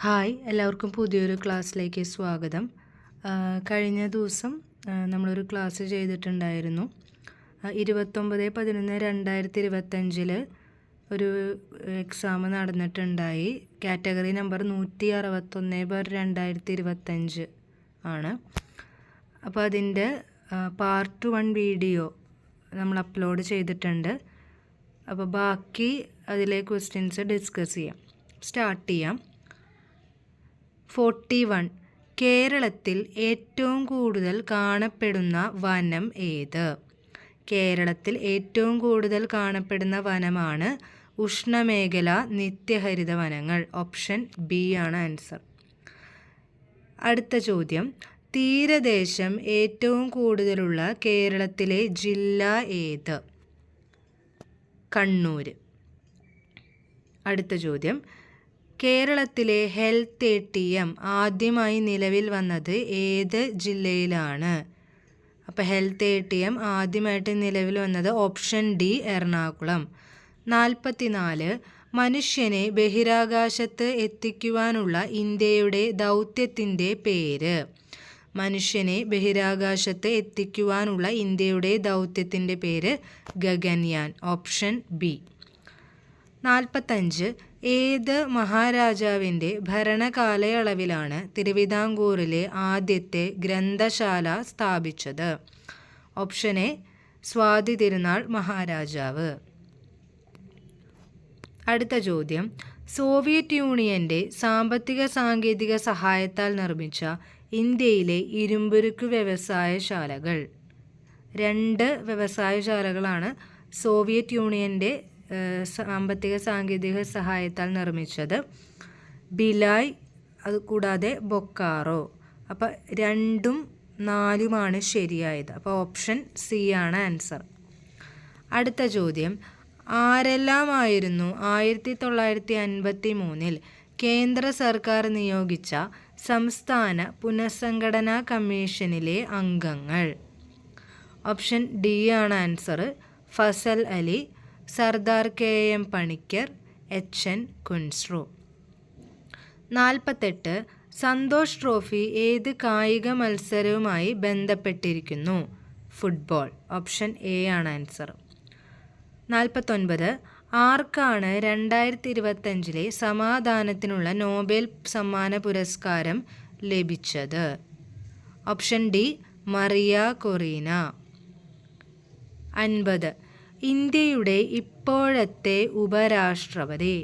Hi, എല്ലാവർക്കും പുതിയൊരു ക്ലാസ്സിലേക്ക് സ്വാഗതം. കഴിഞ്ഞ ദിവസം നമ്മളൊരു ക്ലാസ് ചെയ്തിട്ടുണ്ടായിരുന്നു. 29/11/2025 ഒരു എക്സാം നടന്നിട്ടുണ്ടായി. കാറ്റഗറി നമ്പർ 161/2025 ആണ്. അപ്പോൾ അതിൻ്റെ പാർട്ട് 1 വീഡിയോ നമ്മൾ അപ്ലോഡ് ചെയ്തിട്ടുണ്ട്. അപ്പോൾ ബാക്കി അതിലെ ക്വസ്റ്റ്യൻസ് ഡിസ്കസ് ചെയ്യാം. സ്റ്റാർട്ട് ചെയ്യാം. 41. കേരളത്തിൽ ഏറ്റവും കൂടുതൽ കാണപ്പെടുന്ന വനം ഏത്? കേരളത്തിൽ ഏറ്റവും കൂടുതൽ കാണപ്പെടുന്ന വനമാണ് ഉഷ്ണമേഖല നിത്യഹരിത വനങ്ങൾ. ഓപ്ഷൻ ബി ആണ് ആൻസർ. അടുത്ത ചോദ്യം, തീരദേശം ഏറ്റവും കൂടുതലുള്ള കേരളത്തിലെ ജില്ല ഏത്? കണ്ണൂർ. അടുത്ത ചോദ്യം, കേരളത്തിലെ ഹെൽത്ത് ATM ആദ്യമായി നിലവിൽ വന്നത് ഏത് ജില്ലയിലാണ്? അപ്പോൾ ഹെൽത്ത് ATM ആദ്യമായിട്ട് നിലവിൽ വന്നത് ഓപ്ഷൻ ഡി എറണാകുളം. 44. മനുഷ്യനെ ബഹിരാകാശത്ത് എത്തിക്കുവാനുള്ള ഇന്ത്യയുടെ ദൗത്യത്തിൻ്റെ പേര്? മനുഷ്യനെ ബഹിരാകാശത്ത് എത്തിക്കുവാനുള്ള ഇന്ത്യയുടെ ദൗത്യത്തിൻ്റെ പേര് ഗഗൻയാൻ. Option B. 45. ഏത് മഹാരാജാവിൻ്റെ ഭരണകാലയളവിലാണ് തിരുവിതാംകൂറിലെ ആദ്യത്തെ ഗ്രന്ഥശാല സ്ഥാപിച്ചത്? ഓപ്ഷൻ എ സ്വാതി തിരുനാൾ മഹാരാജാവ്. അടുത്ത ചോദ്യം, സോവിയറ്റ് യൂണിയൻ്റെ സാമ്പത്തിക സാങ്കേതിക സഹായത്താൽ നിർമ്മിച്ച ഇന്ത്യയിലെ ഇരുമ്പുരുക്ക് വ്യവസായശാലകൾ? 2 വ്യവസായശാലകളാണ് സോവിയറ്റ് യൂണിയൻ്റെ സാമ്പത്തിക സാങ്കേതിക സഹായത്താൽ നിർമ്മിച്ചത്. ഭിലായ്, അതുകൂടാതെ ബൊക്കാറോ. അപ്പോൾ 2ഉം 4ഉമാണ് ശരിയായത്. അപ്പോൾ ഓപ്ഷൻ സി ആണ് ആൻസർ. അടുത്ത ചോദ്യം, ആരെല്ലാമായിരുന്നു 1953 കേന്ദ്ര സർക്കാർ നിയോഗിച്ച സംസ്ഥാന പുനഃസംഘടനാ കമ്മീഷനിലെ അംഗങ്ങൾ? ഓപ്ഷൻ ഡി ആണ് answer. Fazal Ali, Sardar KM Panikkar, HN Kunzru. 48. Santosh trophy ഏത് കായിക മത്സരവുമായി ബന്ധപ്പെട്ടിരിക്കുന്നു? ഫുട്ബോൾ. ഓപ്ഷൻ എ ആണ് ആൻസർ. 49. ആർക്കാണ് 2025 സമാധാനത്തിനുള്ള നോബൽ സമ്മാന പുരസ്കാരം ലഭിച്ചത്? Option D Maria Corina. 50. ഇന്ത്യയുടെ ഇപ്പോഴത്തെ ഉപരാഷ്ട്രപതി?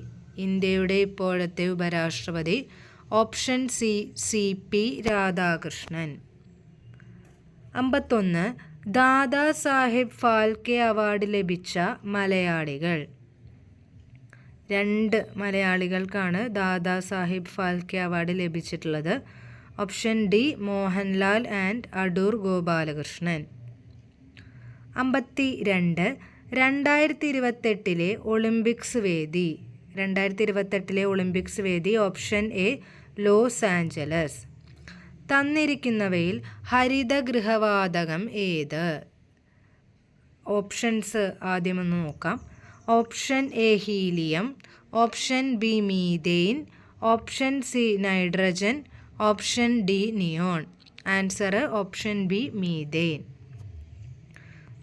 ഇന്ത്യയുടെ ഇപ്പോഴത്തെ ഉപരാഷ്ട്രപതി option C CP Radhakrishnan. 51. Dada Saheb Phalke award ലഭിച്ച മലയാളികൾ? 2 മലയാളികൾക്കാണ് ദാദാ സാഹിബ് ഫാൽക്കെ അവാർഡ് ലഭിച്ചിട്ടുള്ളത്. Option D Mohanlal and Adoor Gopalakrishnan. 52. 2028 Olympics വേദി? 2028 ഒളിമ്പിക്സ് വേദി ഓപ്ഷൻ എ ലോസ് ആഞ്ചലസ്. തന്നിരിക്കുന്നവയിൽ ഹരിതഗൃഹവാതകം ഏത്? ഓപ്ഷൻസ് ആദ്യമൊന്ന് നോക്കാം. Option A helium, option B methane, option C nitrogen, option D neon. Answer option B methane.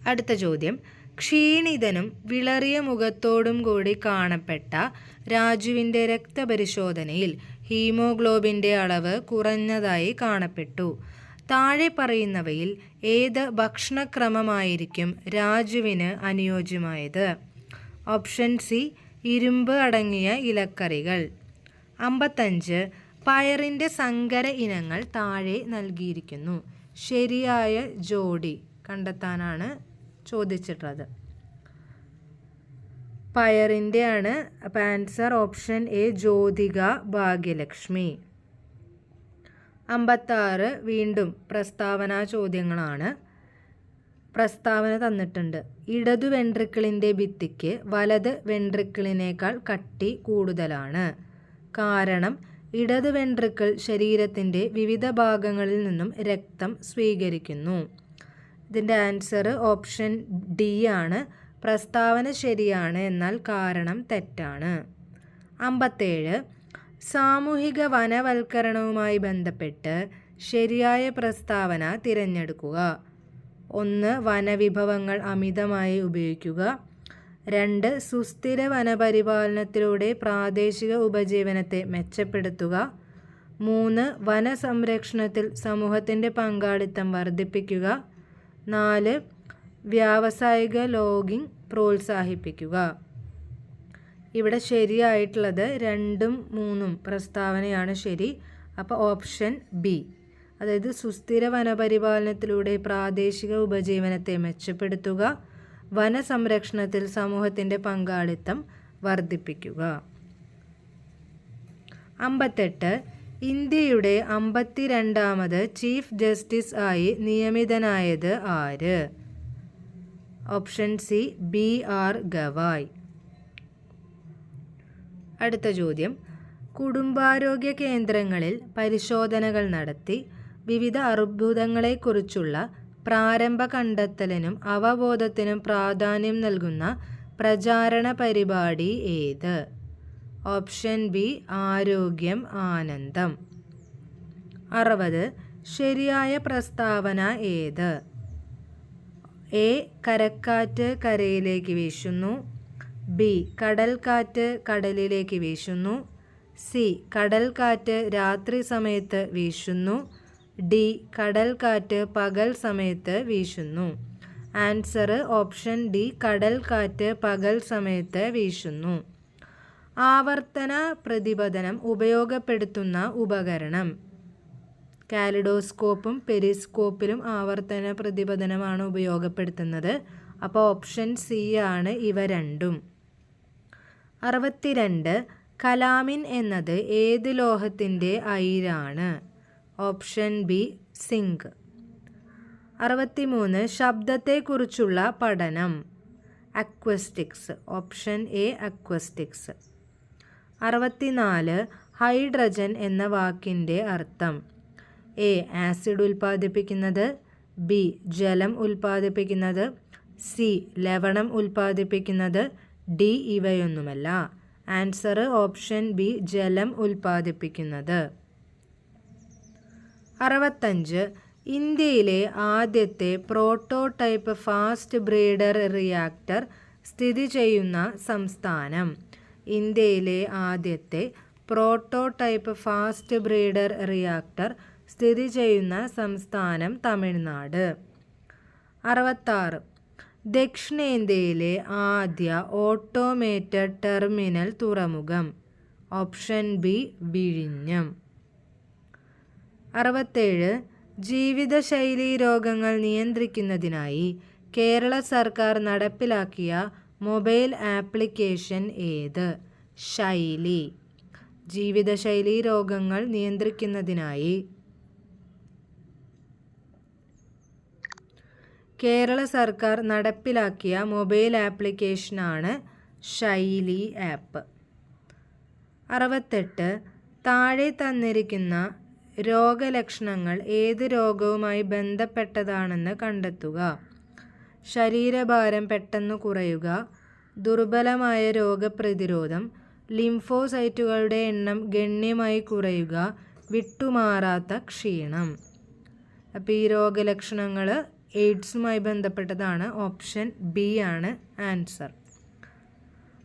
അടുത്ത ചോദ്യം, ക്ഷീണിതനും വിളറിയ മുഖത്തോടും കൂടി കാണപ്പെട്ട രാജുവിൻ്റെ രക്തപരിശോധനയിൽ ഹീമോഗ്ലോബിൻ്റെ അളവ് കുറഞ്ഞതായി കാണപ്പെട്ടു. താഴെ പറയുന്നവയിൽ ഏത് ഭക്ഷണക്രമമായിരിക്കും രാജുവിന് അനുയോജ്യമായത്? ഓപ്ഷൻ സി ഇരുമ്പ് അടങ്ങിയ ഇലക്കറികൾ. 55. പയറിൻ്റെ സങ്കര ഇനങ്ങൾ താഴെ നൽകിയിരിക്കുന്നു. ശരിയായ ജോഡി കണ്ടെത്താനാണ് ചോദിച്ചിട്ടുള്ളത്. പയറിൻ്റെ ആണ്. അപ്പോൾ answer option A Jyothika Bhagyalakshmi. 56. വീണ്ടും പ്രസ്താവന ചോദ്യങ്ങളാണ്. പ്രസ്താവന തന്നിട്ടുണ്ട്. ഇടതു വെൻട്രിക്കിളിൻ്റെ ഭിത്തിക്ക് വലത് വെൻട്രിക്കിളിനേക്കാൾ കട്ടി കൂടുതലാണ്. കാരണം ഇടത് വെൻട്രിക്കിൾ ശരീരത്തിൻ്റെ വിവിധ ഭാഗങ്ങളിൽ നിന്നും രക്തം സ്വീകരിക്കുന്നു. ഇതിൻ്റെ ആൻസർ ഓപ്ഷൻ ഡി ആണ്. പ്രസ്താവന ശരിയാണ്, എന്നാൽ കാരണം തെറ്റാണ്. 57. സാമൂഹിക വനവൽക്കരണവുമായി ബന്ധപ്പെട്ട് ശരിയായ പ്രസ്താവന തിരഞ്ഞെടുക്കുക. 1. വനവിഭവങ്ങൾ അമിതമായി ഉപയോഗിക്കുക. 2. സുസ്ഥിര വനപരിപാലനത്തിലൂടെ പ്രാദേശിക ഉപജീവനത്തെ മെച്ചപ്പെടുത്തുക. 3. വനസംരക്ഷണത്തിൽ സമൂഹത്തിൻ്റെ പങ്കാളിത്തം വർദ്ധിപ്പിക്കുക. 4. വ്യാവസായിക ലോഗിംഗ് പ്രോത്സാഹിപ്പിക്കുക. ഇവിടെ ശരിയായിട്ടുള്ളത് 2ഉം 3ഉം പ്രസ്താവനയാണ് ശരി. അപ്പോൾ ഓപ്ഷൻ ബി, അതായത് സുസ്ഥിര വനപരിപാലനത്തിലൂടെ പ്രാദേശിക ഉപജീവനത്തെ മെച്ചപ്പെടുത്തുക, വനസംരക്ഷണത്തിൽ സമൂഹത്തിൻ്റെ പങ്കാളിത്തം വർദ്ധിപ്പിക്കുക. 58. ഇന്ത്യയുടെ 52ാമത് ചീഫ് ജസ്റ്റിസ് ആയി നിയമിതനായത് ആര്? Option C, BR Gavai. അടുത്ത ചോദ്യം. കുടുംബാരോഗ്യ കേന്ദ്രങ്ങളിൽ പരിശോധനകൾ നടത്തി വിവിധ അർബുദങ്ങളെക്കുറിച്ചുള്ള പ്രാരംഭ കണ്ടെത്തലിനും അവബോധത്തിനും പ്രാധാന്യം നൽകുന്ന പ്രചാരണ പരിപാടി ഏത്? ഓപ്ഷൻ ബി, ആരോഗ്യം ആനന്ദം. 60. ശരിയായ പ്രസ്താവന ഏത്? എ. കരക്കാറ്റ് കരയിലേക്ക് വീശുന്നു. ബി. കടൽക്കാറ്റ് കടലിലേക്ക് വീശുന്നു. സി. കടൽക്കാറ്റ് രാത്രി സമയത്ത് വീശുന്നു. ഡി. കടൽക്കാറ്റ് പകൽ സമയത്ത് വീശുന്നു. ആൻസർ ഓപ്ഷൻ ഡി, കടൽക്കാറ്റ് പകൽ സമയത്ത് വീശുന്നു. ആവർത്തന പ്രതിപതനം ഉപയോഗപ്പെടുത്തുന്ന ഉപകരണം. കാലിഡോസ്കോപ്പും പെരിസ്കോപ്പിലും ആവർത്തന പ്രതിപതനമാണ് ഉപയോഗപ്പെടുത്തുന്നത്. അപ്പോൾ ഓപ്ഷൻ സി ആണ് ഇവ രണ്ടും. 62. കലാമിൻ എന്നത് ഏത് ലോഹത്തിൻ്റെ അയിരാണ്? Option B, zinc. 63. ശബ്ദത്തെക്കുറിച്ചുള്ള പഠനം. Acoustics. Option A, acoustics. 64. Hydrogen എന്ന വാക്കിൻ്റെ അർത്ഥം. എ. ആസിഡ് ഉൽപ്പാദിപ്പിക്കുന്നത്. ബി. ജലം ഉൽപ്പാദിപ്പിക്കുന്നത്. സി. ലവണം ഉൽപ്പാദിപ്പിക്കുന്നത്. ഡി. ഇവയൊന്നുമല്ല. ആൻസർ ഓപ്ഷൻ ബി, ജലം ഉൽപ്പാദിപ്പിക്കുന്നത്. 65. ഇന്ത്യയിലെ ആദ്യത്തെ പ്രോട്ടോടൈപ്പ് ഫാസ്റ്റ് ബ്രീഡർ റിയാക്ടർ സ്ഥിതി ചെയ്യുന്ന സംസ്ഥാനം. ഇന്ത്യയിലെ ആദ്യത്തെ പ്രോട്ടോടൈപ്പ് ഫാസ്റ്റ് ബ്രീഡർ റിയാക്ടർ സ്ഥിതി ചെയ്യുന്ന സംസ്ഥാനം തമിഴ്നാട്. 66. ദക്ഷിണേന്ത്യയിലെ ആദ്യ ഓട്ടോമേറ്റഡ് ടെർമിനൽ തുറമുഖം. ഓപ്ഷൻ ബി, വിഴിഞ്ഞം. 67. ജീവിതശൈലീ രോഗങ്ങൾ നിയന്ത്രിക്കുന്നതിനായി കേരള സർക്കാർ നടപ്പിലാക്കിയ മൊബൈൽ ആപ്ലിക്കേഷൻ ഏത്? ശൈലി. ജീവിതശൈലീ രോഗങ്ങൾ നിയന്ത്രിക്കുന്നതിനായി കേരള സർക്കാർ നടപ്പിലാക്കിയ മൊബൈൽ ആപ്ലിക്കേഷനാണ് ശൈലി ആപ്പ്. 68. താഴെ തന്നിരിക്കുന്ന രോഗലക്ഷണങ്ങൾ ഏത് രോഗവുമായി ബന്ധപ്പെട്ടതാണെന്ന് കണ്ടെത്തുക. ശരീരഭാരം പെട്ടെന്ന് കുറയുക, ദുർബലമായ രോഗപ്രതിരോധം, ലിംഫോസൈറ്റുകളുടെ എണ്ണം ഗണ്യമായി കുറയുക, വിട്ടുമാറാത്ത ക്ഷീണം. അപ്പോൾ ഈ രോഗലക്ഷണങ്ങൾ എയ്ഡ്സുമായി ബന്ധപ്പെട്ടതാണ്. ഓപ്ഷൻ ബി ആണ് ആൻസർ.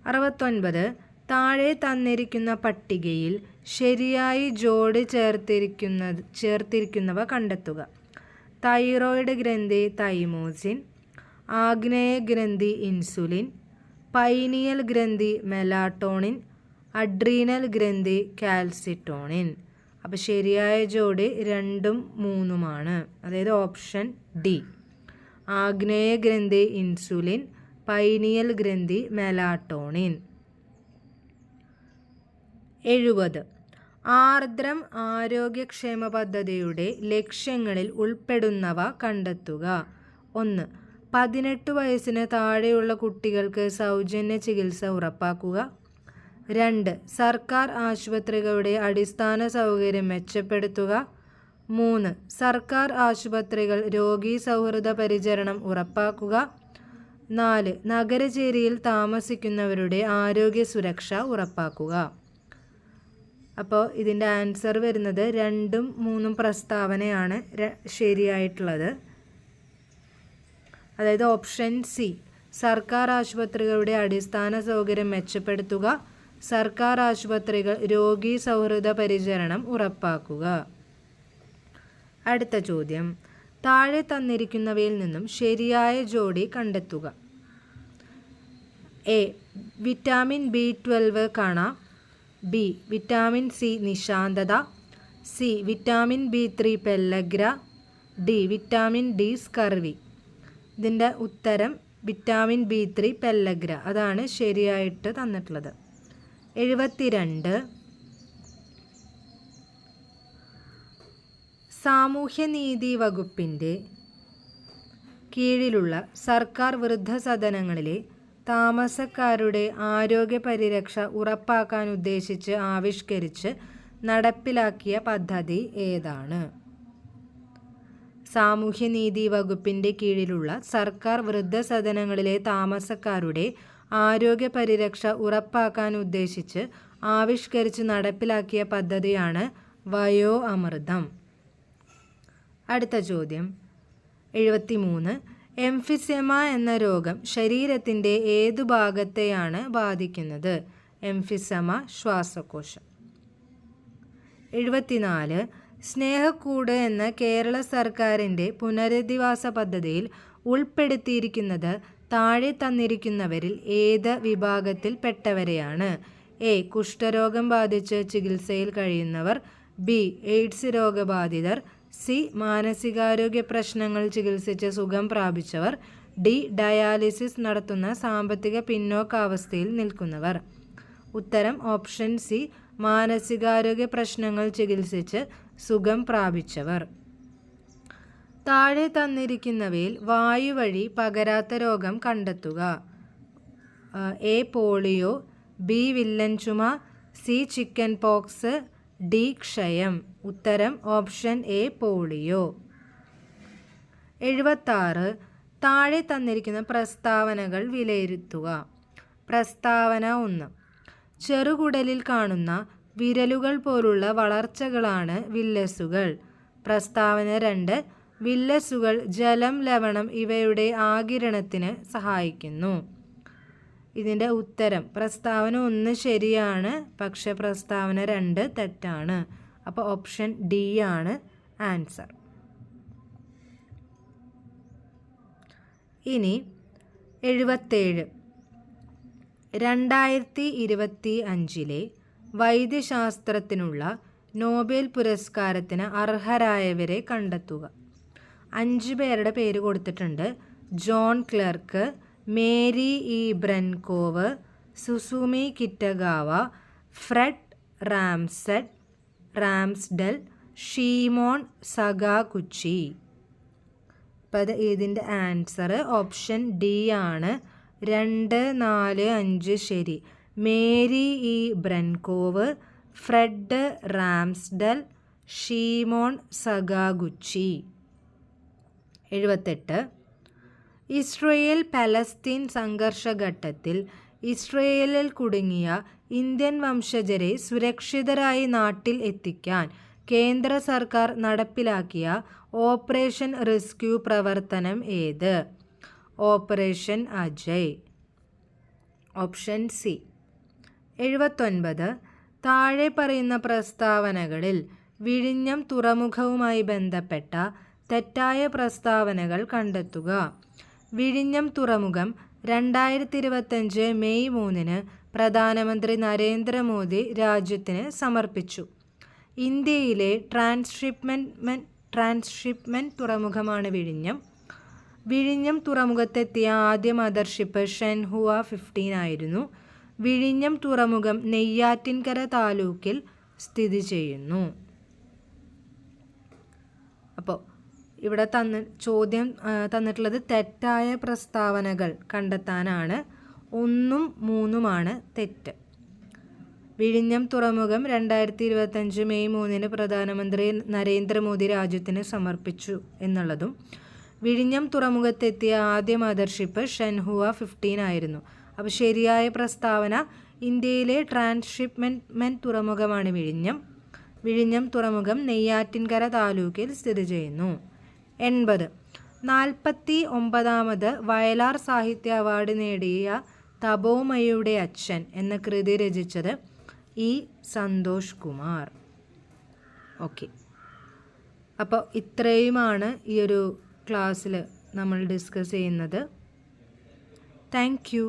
69. താഴെ തന്നിരിക്കുന്ന പട്ടികയിൽ ശരിയായി ജോഡി ചേർത്തിരിക്കുന്നവ കണ്ടെത്തുക. തൈറോയിഡ് ഗ്രന്ഥി തൈമോസിൻ, ആഗ്നേയ ഗ്രന്ഥി ഇൻസുലിൻ, പൈനിയൽ ഗ്രന്ഥി മെലാട്ടോണിൻ, അഡ്രീനൽ ഗ്രന്ഥി കാൽസിറ്റോണിൻ. അപ്പോൾ ശരിയായ ജോഡി 2ഉം 3ഉമാണ്. അതായത് ഓപ്ഷൻ ഡി, ആഗ്നേയ ഗ്രന്ഥി ഇൻസുലിൻ, പൈനിയൽ ഗ്രന്ഥി മെലാട്ടോണിൻ. 70. ആർദ്രം ആരോഗ്യക്ഷേമ പദ്ധതിയുടെ ലക്ഷ്യങ്ങളിൽ ഉൾപ്പെടുന്നവ കണ്ടെത്തുക. 1. 18 വയസ്സിന് താഴെയുള്ള കുട്ടികൾക്ക് സൗജന്യ ചികിത്സ ഉറപ്പാക്കുക. 2. സർക്കാർ ആശുപത്രികളുടെ അടിസ്ഥാന സൗകര്യം മെച്ചപ്പെടുത്തുക. 3. സർക്കാർ ആശുപത്രികൾ രോഗീ സൗഹൃദ പരിചരണം ഉറപ്പാക്കുക. 4. നഗരചേരിയിൽ താമസിക്കുന്നവരുടെ ആരോഗ്യ സുരക്ഷ ഉറപ്പാക്കുക. അപ്പോൾ ഇതിൻ്റെ ആൻസർ വരുന്നത് 2ഉം 3ഉം പ്രസ്താവനയാണ് ശരിയായിട്ടുള്ളത്. അതായത് ഓപ്ഷൻ സി, സർക്കാർ ആശുപത്രികളുടെ അടിസ്ഥാന സൗകര്യം മെച്ചപ്പെടുത്തുക, സർക്കാർ ആശുപത്രികൾ രോഗി സൗഹൃദ പരിചരണം ഉറപ്പാക്കുക. അടുത്ത ചോദ്യം, താഴെ തന്നിരിക്കുന്നവയിൽ നിന്നും ശരിയായ ജോഡി കണ്ടെത്തുക. എ, വിറ്റാമിൻ B12 കാണാം. ബി, വിറ്റാമിൻ സി നിശാന്തത. C, vitamin B3 pellagra. D, vitamin D scurvy. ഇതിൻ്റെ ഉത്തരം വിറ്റാമിൻ B3 പെല്ലഗ്ര, അതാണ് ശരിയായിട്ട് തന്നിട്ടുള്ളത്. 72 സാമൂഹ്യനീതി വകുപ്പിൻ്റെ കീഴിലുള്ള സർക്കാർ വൃദ്ധസദനങ്ങളിലെ താമസക്കാരുടെ ആരോഗ്യ പരിരക്ഷ ഉറപ്പാക്കാൻ ഉദ്ദേശിച്ച് ആവിഷ്കരിച്ച് നടപ്പിലാക്കിയ പദ്ധതി ഏതാണ്? സാമൂഹ്യനീതി വകുപ്പിൻ്റെ കീഴിലുള്ള സർക്കാർ വൃദ്ധസദനങ്ങളിലെ താമസക്കാരുടെ ആരോഗ്യ പരിരക്ഷ ഉറപ്പാക്കാൻ ഉദ്ദേശിച്ച് ആവിഷ്കരിച്ച് നടപ്പിലാക്കിയ പദ്ധതിയാണ് വയോ അമൃതം. അടുത്ത ചോദ്യം 73. എംഫിസെമ എന്ന രോഗം ശരീരത്തിൻ്റെ ഏതു ഭാഗത്തെയാണ് ബാധിക്കുന്നത്? എംഫിസെമ ശ്വാസകോശം. 74. സ്നേഹക്കൂട് എന്ന കേരള സർക്കാരിൻ്റെ പുനരധിവാസ പദ്ധതിയിൽ ഉൾപ്പെടുത്തിയിരിക്കുന്നത് താഴെ തന്നിരിക്കുന്നവരിൽ ഏത് വിഭാഗത്തിൽ പെട്ടവരെയാണ്? എ, കുഷ്ഠരോഗം ബാധിച്ച് ചികിത്സയിൽ കഴിയുന്നവർ. ബി, എയ്ഡ്സ് രോഗബാധിതർ. സി, മാനസികാരോഗ്യ പ്രശ്നങ്ങൾ ചികിത്സിച്ച് സുഖം പ്രാപിച്ചവർ. ഡി, ഡയാലിസിസ് നടത്തുന്ന സാമ്പത്തിക പിന്നോക്കാവസ്ഥയിൽ നിൽക്കുന്നവർ. ഉത്തരം ഓപ്ഷൻ സി, മാനസികാരോഗ്യ പ്രശ്നങ്ങൾ ചികിത്സിച്ച് സുഖം പ്രാപിച്ചവർ. താഴെ തന്നിരിക്കുന്നവയിൽ വായു വഴി പകരാത്ത രോഗം കണ്ടെത്തുക. A, polio. ബി, വില്ലൻ ചുമ. C, chicken pox. ഡി, ക്ഷയം. ഉത്തരം ഓപ്ഷൻ എ, പോളിയോ. 76. താഴെ തന്നിരിക്കുന്ന പ്രസ്താവനകൾ വിലയിരുത്തുക. പ്രസ്താവന 1. ചെറുകുടലിൽ കാണുന്ന വിരലുകൾ പോലുള്ള വളർച്ചകളാണ് വില്ലസുകൾ. പ്രസ്താവന 2. വില്ലസുകൾ ജലം, ലവണം ഇവയുടെ ആഗിരണത്തിന് സഹായിക്കുന്നു. ഇതിൻ്റെ ഉത്തരം പ്രസ്താവന 1 ശരിയാണ്, പക്ഷെ പ്രസ്താവന 2 തെറ്റാണ്. അപ്പോൾ ഓപ്ഷൻ ഡി ആണ് ആൻസർ. ഇനി 77. 2025 വൈദ്യശാസ്ത്രത്തിനുള്ള നോബൽ പുരസ്കാരത്തിന് അർഹരായവരെ കണ്ടെത്തുക. 5 പേരുടെ പേര് കൊടുത്തിട്ടുണ്ട്. John Clarke, Mary E Brunkow, Susumu Kitagawa, Fred Ramsdell, Shimon Sakaguchi. അപ്പം ഇതിൻ്റെ ആൻസർ ഓപ്ഷൻ ഡി ആണ്. 2, 4, 5 ശരി. Mary E Brunkow, Fred Ramsdell, Shimon Sakaguchi. 78. Israel Palestine സംഘർഷഘട്ടത്തിൽ ഇസ്രയേലിൽ കുടുങ്ങിയ ഇന്ത്യൻ വംശജരെ സുരക്ഷിതരായി നാട്ടിൽ എത്തിക്കാൻ കേന്ദ്ര സർക്കാർ നടപ്പിലാക്കിയ ഓപ്പറേഷൻ റെസ്ക്യൂ പ്രവർത്തനം ഏത്? ഓപ്പറേഷൻ അജയ്. Option C. 79. താഴെ പറയുന്ന പ്രസ്താവനകളിൽ വിഴിഞ്ഞം തുറമുഖവുമായി ബന്ധപ്പെട്ട തെറ്റായ പ്രസ്താവനകൾ കണ്ടെത്തുക. വിഴിഞ്ഞം തുറമുഖം 2025 മെയ് 3 പ്രധാനമന്ത്രി നരേന്ദ്രമോദി രാജ്യത്തിന് സമർപ്പിച്ചു. ഇന്ത്യയിലെ ട്രാൻസ്ഷിപ്മെൻറ്റ് തുറമുഖമാണ് വിഴിഞ്ഞം. വിഴിഞ്ഞം തുറമുഖത്തെത്തിയ ആദ്യ മദർഷിപ്പ് ഷെൻഹുവ 15 ആയിരുന്നു. വിഴിഞ്ഞം തുറമുഖം നെയ്യാറ്റിൻകര താലൂക്കിൽ സ്ഥിതി ചെയ്യുന്നു. അപ്പോൾ ഇവിടെ ചോദ്യം തന്നിട്ടുള്ളത് തെറ്റായ പ്രസ്താവനകൾ കണ്ടെത്താനാണ്. 1ഉം 3ഉമാണ് തെറ്റ്. വിഴിഞ്ഞം തുറമുഖം 2025 മെയ് 3 പ്രധാനമന്ത്രി നരേന്ദ്രമോദി രാജ്യത്തിന് സമർപ്പിച്ചു എന്നുള്ളതും വിഴിഞ്ഞം തുറമുഖത്തെത്തിയ ആദ്യ മദർഷിപ്പ് ഷെൻഹുവ 15 ആയിരുന്നു. അപ്പോൾ ശരിയായ പ്രസ്താവന ഇന്ത്യയിലെ ട്രാൻസ്ഷിപ്മെൻറ്റ് തുറമുഖമാണ് വിഴിഞ്ഞം. വിഴിഞ്ഞം തുറമുഖം നെയ്യാറ്റിൻകര താലൂക്കിൽ സ്ഥിതി ചെയ്യുന്നു. 80. 49ാമത് വയലാർ സാഹിത്യ അവാർഡ് നേടിയ തപോമയുടെ അച്ഛൻ എന്ന കൃതി രചിച്ചത് ഇ. സന്തോഷ് കുമാർ. ഓക്കെ, അപ്പോൾ ഇത്രയുമാണ് ഈ ഒരു ക്ലാസ്സിൽ നമ്മൾ ഡിസ്കസ് ചെയ്യുന്നത്. Thank you.